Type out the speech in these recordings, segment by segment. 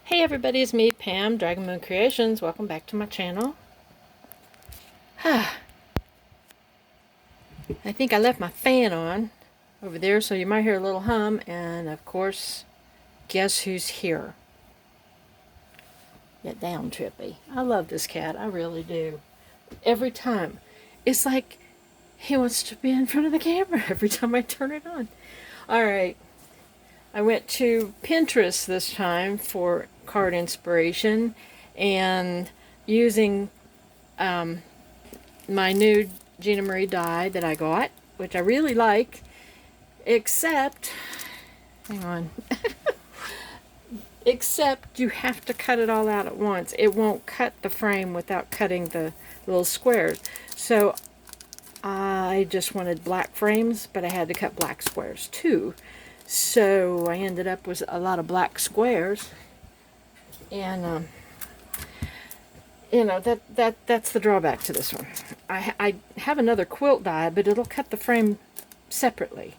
Hey everybody, it's me, Pam, Dragon Moon Creations. Welcome back to my channel. I think I left my fan on over there, so you might hear a little hum. And of course, guess who's here? Get down, Trippy. I love this cat, I really do. Every time. It's like he wants to be in front of the camera every time I turn it on. Alright, I went to Pinterest this time for card inspiration and using my new Gina Marie die that I got, which I really like, except, hang on, except you have to cut it all out at once. It won't cut the frame without cutting the little squares. So I just wanted black frames, but I had to cut black squares too. So I ended up with a lot of black squares, and you know, that's the drawback to this one. I have another quilt die, but it'll cut the frame separately,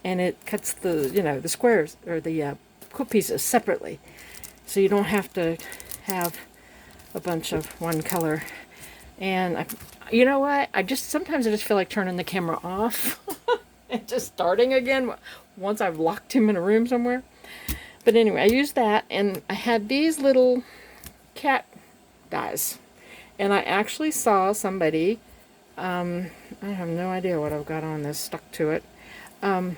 and it cuts the, you know, the squares or the quilt pieces separately, so you don't have to have a bunch of one color. And you know what? Sometimes I just feel like turning the camera off and just starting again once I've locked him in a room somewhere. But anyway, I used that, and I had these little cat dies, and I actually saw somebody, I have no idea what I've got on this, stuck to it. I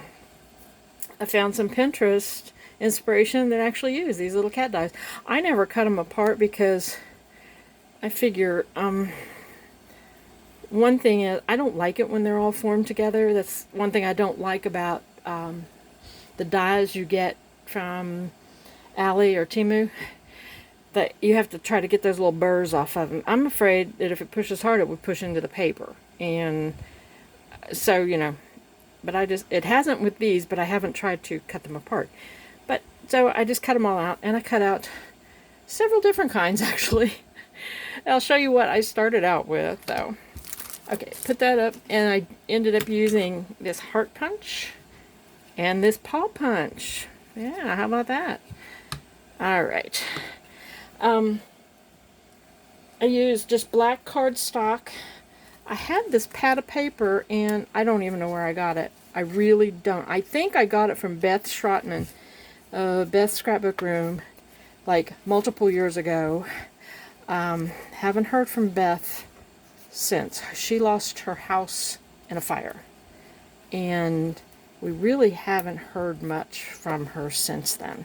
found some Pinterest inspiration that actually used these little cat dies. I never cut them apart because I figure, one thing is, I don't like it when they're all formed together. That's one thing I don't like about the dies you get from Ali or Temu, that you have to try to get those little burrs off of them. I'm afraid that if it pushes hard, it would push into the paper. And so, you know, but it hasn't with these, but I haven't tried to cut them apart. But, so I just cut them all out, and I cut out several different kinds, actually. I'll show you what I started out with, though. Okay, put that up, and I ended up using this heart punch and this paw punch. Yeah, how about that? Alright. I used just black cardstock. I had this pad of paper, and I don't even know where I got it. I really don't. I think I got it from Beth Schrotman, Beth's Scrapbook Room, like multiple years ago. Haven't heard from Beth since. She lost her house in a fire, and we really haven't heard much from her since then.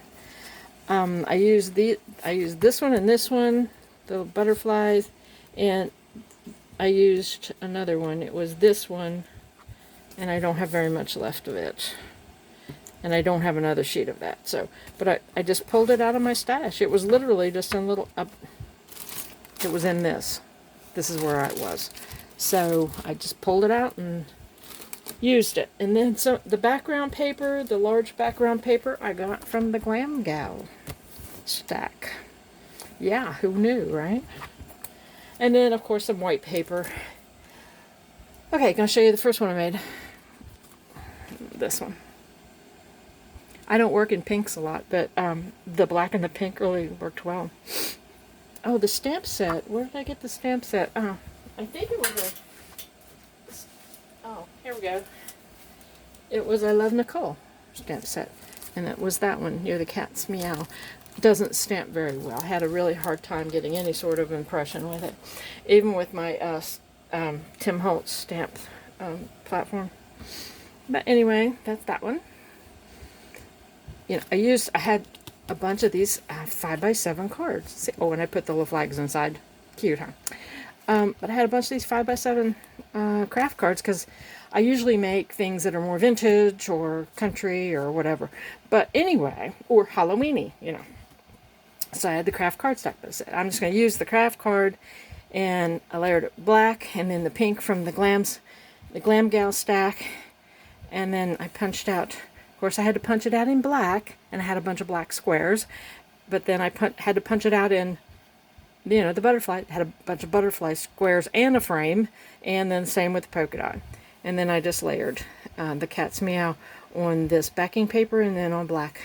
I used this one and this one, the butterflies, and I used another one. It was this one, and I don't have very much left of it. And I don't have another sheet of that. So, but I just pulled it out of my stash. It was literally just a little it was in this. This is where I was. So I just pulled it out and used it. And then the background paper, the large background paper, I got from the Glam Gal stack. Yeah, who knew, right? And then, of course, some white paper. Okay, gonna show you the first one I made. This one. I don't work in pinks a lot, but the black and the pink really worked well. Oh, the stamp set. Where did I get the stamp set? Oh, I think it was oh, here we go. It was I Love Nicole stamp set. And it was that one, near the cat's meow. Doesn't stamp very well. I had a really hard time getting any sort of impression with it. Even with my Tim Holtz stamp platform. But anyway, that's that one. You know, I had a bunch of these 5x7 cards. See, oh, and I put the little flags inside. Cute, huh? But I had a bunch of these 5x7 craft cards because I usually make things that are more vintage or country or whatever. But anyway, or Halloweeny, you know. So I had the craft card stack. I'm just going to use the craft card, and I layered it black, and then the pink from the Glam Gal stack, and then I punched out. Of course, I had to punch it out in black, and I had a bunch of black squares. But then I had to punch it out in, you know, the butterfly. Had a bunch of butterfly squares and a frame, and then same with the polka dot. And then I just layered the cat's meow on this backing paper, and then on black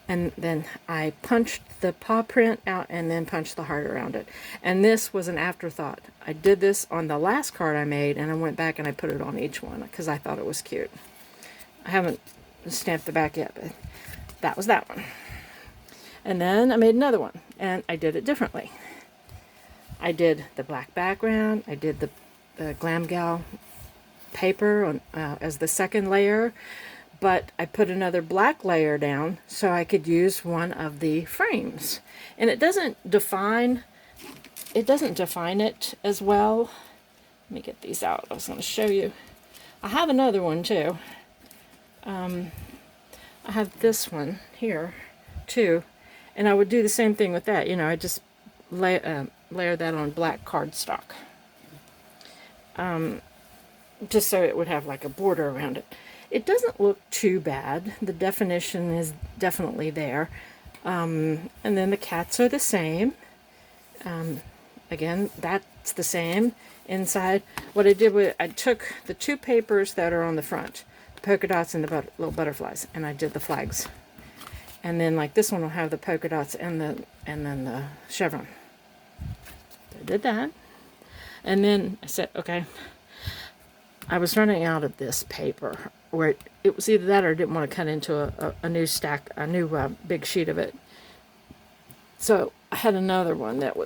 And then I punched the paw print out and then punched the heart around it. And this was an afterthought. I did this on the last card I made, and I went back and I put it on each one because I thought it was cute. I haven't stamped the back yet, but that was that one. And then I made another one, and I did it differently. I did the black background. I did the Glam Gal paper on, as the second layer, but I put another black layer down so I could use one of the frames. And it doesn't define it as well. Let me get these out. I was going to show you. I have another one too. I have this one here too, and I would do the same thing with that. You know, I just layer that on black cardstock, just so it would have like a border around it. It doesn't look too bad. The definition is definitely there. And then the cats are the same. Again, that's the same inside. What I did was I took the two papers that are on the front, the polka dots and the little butterflies, and I did the flags. And then like this one will have the polka dots and then the chevron. So I did that. And then I said, okay, I was running out of this paper, where it was either that or I didn't want to cut into a new stack, a new big sheet of it. So I had another one that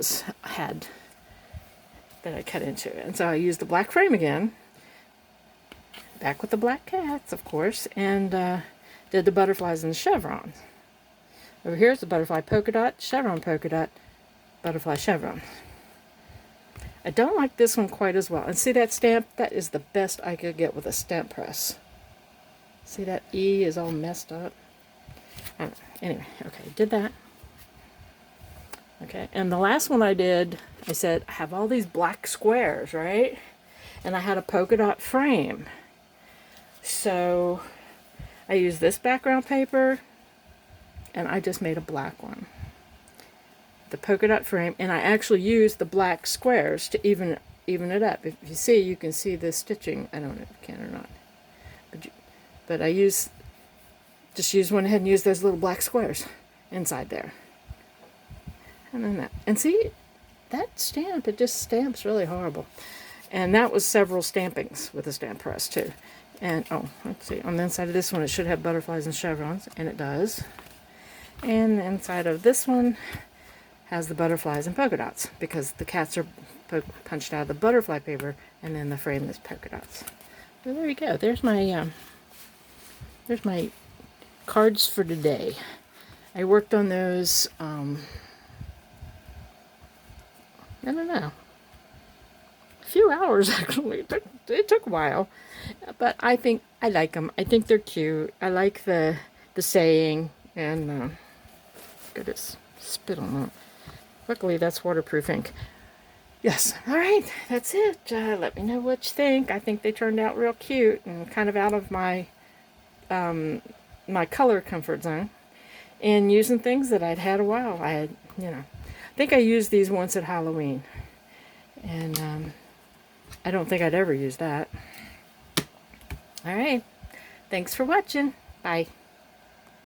I cut into, and so I used the black frame again, back with the black cats, of course, and did the butterflies and the chevrons. Over here's the butterfly polka dot, chevron polka dot, butterfly chevron. I don't like this one quite as well. And see that stamp? That is the best I could get with a stamp press. See that E is all messed up? Anyway, okay, did that. Okay, and the last one I did, I said, I have all these black squares, right? And I had a polka dot frame. So I used this background paper, and I just made a black one. The polka dot frame, and I actually used the black squares to even it up. If you see, you can see the stitching. I don't know if you can or not, but I just went ahead and used those little black squares inside there. And then that, and see that stamp, it just stamps really horrible. And that was several stampings with a stamp press too. And oh, let's see, on the inside of this one it should have butterflies and chevrons, and it does. And the inside of this one has the butterflies and polka dots, because the cats are punched out of the butterfly paper, and then the frame is polka dots. Well, there you go. There's my cards for today. I worked on those, I don't know, a few hours actually. It took a while, but I think I like them. I think they're cute. I like the saying, and look at this, spit on that. Luckily, that's waterproof ink. Yes, all right, that's it. Let me know what you think. I think they turned out real cute and kind of out of my my color comfort zone, and using things that I'd had a while. I think I used these once at Halloween, and I don't think I'd ever use that. All right, thanks for watching. Bye.